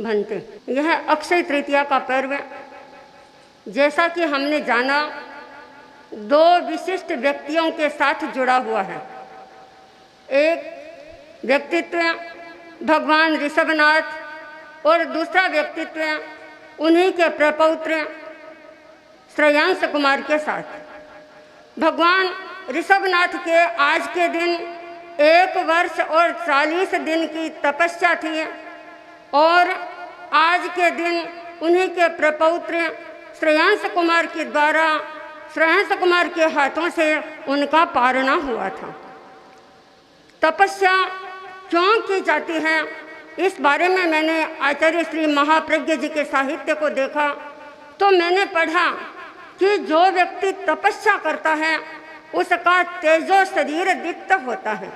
बनते। यह अक्षय तृतीया का पर्व जैसा कि हमने जाना दो विशिष्ट व्यक्तियों के साथ जुड़ा हुआ है। एक व्यक्तित्व भगवान ऋषभनाथ और दूसरा व्यक्तित्व उन्हीं के प्रपौत्र श्रेयांश कुमार के साथ। भगवान ऋषभनाथ के आज के दिन 1 वर्ष और 40 दिन की तपस्या थी और आज के दिन उन्हीं के प्रपौत्र श्रेयांश कुमार के द्वारा श्रेयांश कुमार के हाथों से उनका पारणा हुआ था। तपस्या क्यों की जाती है, इस बारे में मैंने आचार्य श्री महाप्रज्ञ जी के साहित्य को देखा तो मैंने पढ़ा कि जो व्यक्ति तपस्या करता है उसका तेजो शरीर दीप्त होता है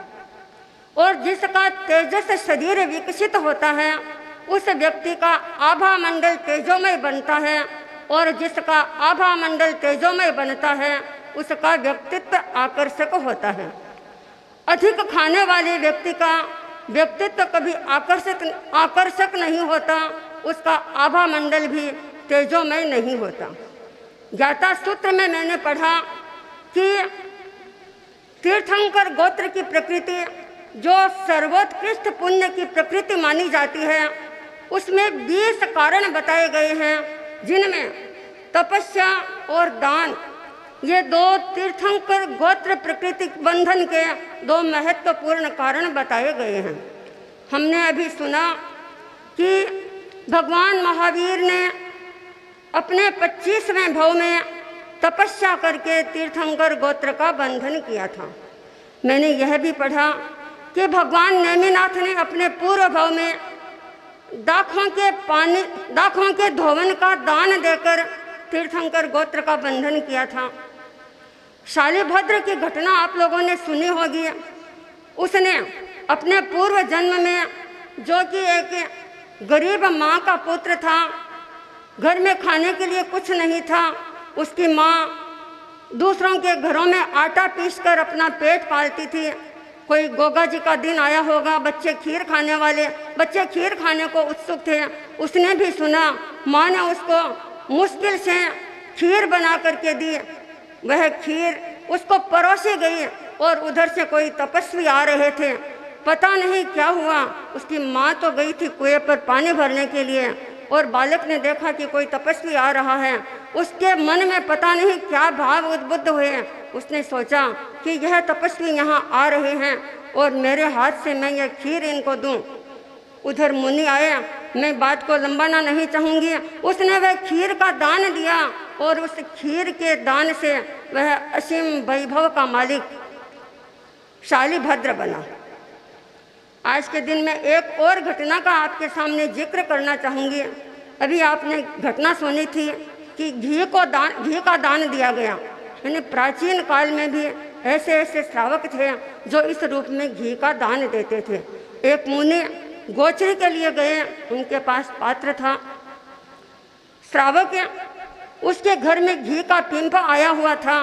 और जिसका तेजस शरीर विकसित होता है उस व्यक्ति का आभा मंडल तेजोमय बनता है और जिसका आभा मंडल तेजोमय बनता है उसका व्यक्तित्व आकर्षक होता है। अधिक खाने वाले व्यक्ति का व्यक्तित्व कभी आकर्षक नहीं होता, उसका आभा मंडल भी तेजोमय नहीं होता। ज्ञाता सूत्र में मैंने पढ़ा कि तीर्थंकर गोत्र की प्रकृति जो सर्वोत्कृष्ट पुण्य की प्रकृति मानी जाती है उसमें 20 कारण बताए गए हैं, जिनमें तपस्या और दान ये दो तीर्थंकर गोत्र प्रकृति बंधन के दो महत्वपूर्ण कारण बताए गए हैं। हमने अभी सुना कि भगवान महावीर ने अपने 25वें भव में तपस्या करके तीर्थंकर गोत्र का बंधन किया था। मैंने यह भी पढ़ा कि भगवान नेमिनाथ ने अपने पूर्व भव में दाखों के धोवन का दान देकर तीर्थंकर गोत्र का बंधन किया था। शालिभद्र की घटना आप लोगों ने सुनी होगी। उसने अपने पूर्व जन्म में, जो कि एक गरीब माँ का पुत्र था, घर में खाने के लिए कुछ नहीं था, उसकी माँ दूसरों के घरों में आटा पीसकर अपना पेट पालती थी। कोई गोगा जी का दिन आया होगा, बच्चे खीर खाने को उत्सुक थे। उसने भी सुना, माँ ने उसको मुश्किल से खीर बना करके दी। वह खीर उसको परोसी गई और उधर से कोई तपस्वी आ रहे थे। पता नहीं क्या हुआ, उसकी माँ तो गई थी कुएं पर पानी भरने के लिए और बालक ने देखा कि कोई तपस्वी आ रहा है। उसके मन में पता नहीं क्या भाव उद्बुद्ध हुए। उसने सोचा कि यह तपस्वी यहाँ आ रहे हैं और मेरे हाथ से मैं यह खीर इनको दूं। उधर मुनि आया, मैं बात को लंबाना नहीं चाहूँगी। उसने वह खीर का दान दिया और उस खीर के दान से वह असीम वैभव का मालिक शालिभद्र बना। आज के दिन में एक और घटना का आपके सामने जिक्र करना चाहूँगी। अभी आपने घटना सुनी थी कि घी का दान दिया गया। यानी प्राचीन काल में भी ऐसे श्रावक थे जो इस रूप में घी का दान देते थे। एक मुनि गोचरी के लिए गए, उनके पास पात्र था। श्रावक उसके घर में घी का पिंप आया हुआ था।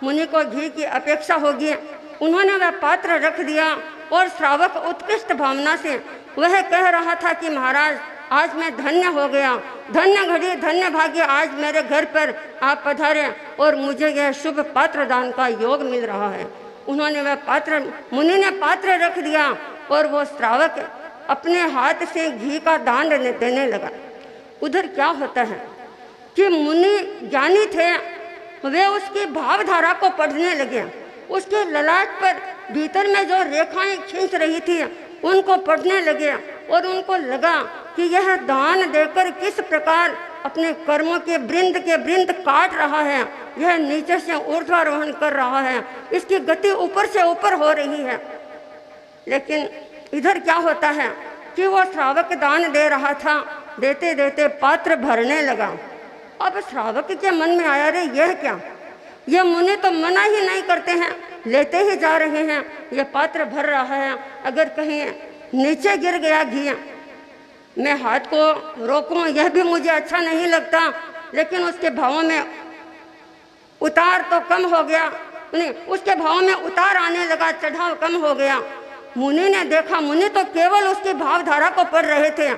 मुनि को घी की अपेक्षा होगी, उन्होंने वह पात्र रख दिया और श्रावक उत्कृष्ट भावना से वह कह रहा था कि महाराज आज मैं धन्य हो गया, धन्य घड़ी धन्य भाग्य, आज मेरे घर पर आप पधारे और मुझे यह शुभ पात्र दान का योग मिल रहा है। उन्होंने वह पात्र, मुनि ने पात्र रख दिया और वो श्रावक अपने हाथ से घी का दान देने लगा। उधर क्या होता है कि मुनि ज्ञानी थे, वे उसकी भावधारा को पढ़ने लगे। उसके ललाट पर भीतर में जो रेखाएं खींच रही थी उनको पढ़ने लगे और उनको लगा कि यह दान देकर किस प्रकार अपने कर्मों के वृंद काट रहा है, यह नीचे से ऊर्ध्वारोहण कर रहा है, इसकी गति ऊपर से ऊपर हो रही है। लेकिन इधर क्या होता है कि वो श्रावक दान दे रहा था, देते देते पात्र भरने लगा। अब श्रावक के मन में आया, रे यह क्या, ये मुनि तो मना ही नहीं करते हैं, लेते ही जा रहे हैं, ये पात्र भर रहा है, अगर कहीं नीचे गिर गया घी, मैं हाथ को रोकूं यह भी मुझे अच्छा नहीं लगता। लेकिन उसके भावों में उतार तो कम हो गया, नहीं उसके भावों में उतार आने लगा, चढ़ाव कम हो गया। मुनि ने देखा, मुनि तो केवल उसकी भावधारा को पढ़ रहे थे।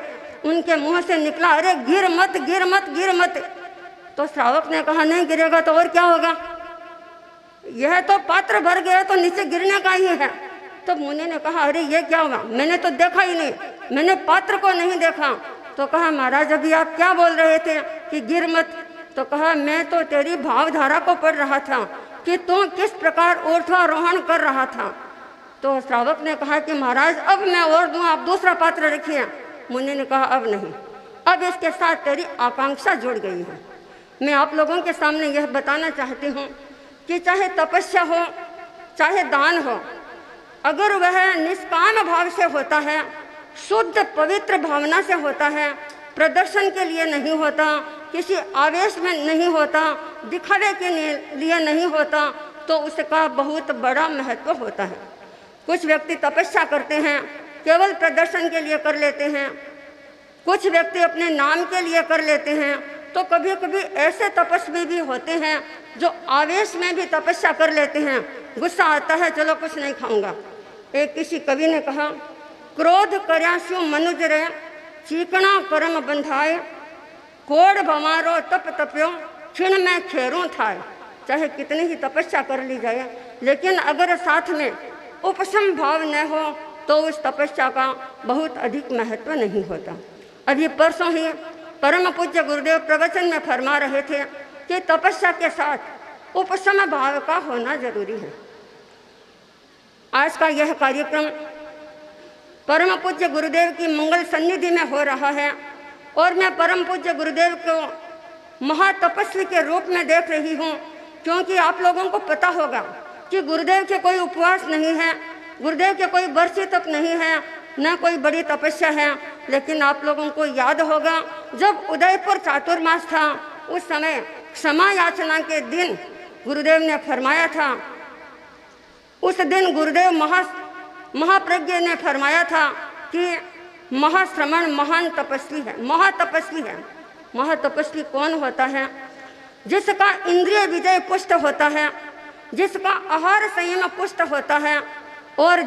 उनके मुंह से निकला, अरे गिर मत गिर मत गिर मत। तो श्रावक ने कहा, नहीं गिरेगा तो और क्या होगा, यह तो पात्र भर गया तो नीचे गिरने का ही है। तो मुनि ने कहा, अरे ये क्या हुआ, मैंने तो देखा ही नहीं, मैंने पात्र को नहीं देखा। तो कहा, महाराज अभी आप क्या बोल रहे थे कि गिर मत। तो कहा, मैं तो तेरी भावधारा को पढ़ रहा था कि तू किस प्रकार ऊर्ध्वारोहण कर रहा था। तो श्रावक ने कहा कि महाराज अब मैं और दूं, आप दूसरा पात्र रखिए। मुनि ने कहा, अब नहीं, अब इसके साथ तेरी आकांक्षा जुड़ गई है। मैं आप लोगों के सामने यह बताना चाहती हूँ कि चाहे तपस्या हो चाहे दान हो, अगर वह निष्काम भाव से होता है, शुद्ध पवित्र भावना से होता है, प्रदर्शन के लिए नहीं होता, किसी आवेश में नहीं होता, दिखावे के लिए नहीं होता, तो उसका बहुत बड़ा महत्व होता है। कुछ व्यक्ति तपस्या करते हैं, केवल प्रदर्शन के लिए कर लेते हैं, कुछ व्यक्ति अपने नाम के लिए कर लेते हैं, तो कभी कभी ऐसे तपस्वी भी होते हैं जो आवेश में भी तपस्या कर लेते हैं। गुस्सा आता है, चलो कुछ नहीं खाऊंगा। एक किसी कवि ने कहा, क्रोध कर्यासु मनुज रे चीकणा कर्म बंधाए, कोड़ भमारो तप तप्यो क्षण में खेरों थाए। चाहे कितनी ही तपस्या कर ली जाए, लेकिन अगर साथ में उपशम भाव न हो तो उस तपस्या का बहुत अधिक महत्व नहीं होता। अभी परसों ही परम पूज्य गुरुदेव प्रवचन में फरमा रहे थे कि तपस्या के साथ उपशम भाव का होना जरूरी है। आज का यह कार्यक्रम परम पूज्य गुरुदेव की मंगल सन्निधि में हो रहा है और मैं परम पूज्य गुरुदेव को महातपस्वी के रूप में देख रही हूँ, क्योंकि आप लोगों को पता होगा कि गुरुदेव के कोई उपवास नहीं है, गुरुदेव के कोई बरसी तप नहीं है, न कोई बड़ी तपस्या है। लेकिन आप लोगों को याद होगा, जब उदयपुर चातुर्मास था, उस समय क्षमा याचना के दिन गुरुदेव ने फरमाया था, उस दिन गुरुदेव महाप्रज्ञ ने फरमाया था कि महाश्रमण महान तपस्वी है, महातपस्वी है। महातपस्वी कौन होता है? जिसका इंद्रिय विजय पुष्ट होता है, जिसका आहार संयम पुष्ट होता है और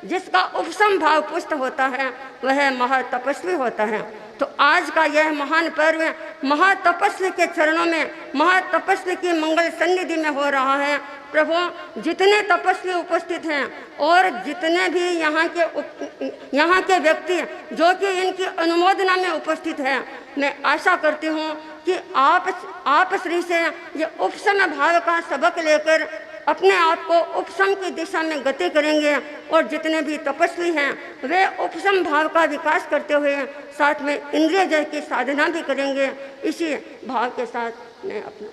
जिसका उपशम भाव पुष्ट होता है, वह महातपस्वी होता है। तो आज का यह महान पर्व महातपस्वी के चरणों में, महातपस्वी की मंगल सन्निधि में हो रहा है। प्रभु, जितने तपस्वी उपस्थित हैं और जितने भी यहाँ के व्यक्ति जो कि इनकी अनुमोदना में उपस्थित हैं, मैं आशा करती हूँ कि आप श्री से ये उपशम भाव का सबक लेकर अपने आप को उपशम की दिशा में गति करेंगे और जितने भी तपस्वी हैं वे उपशम भाव का विकास करते हुए साथ में इंद्रिय जय की साधना भी करेंगे। इसी भाव के साथ मैं अपना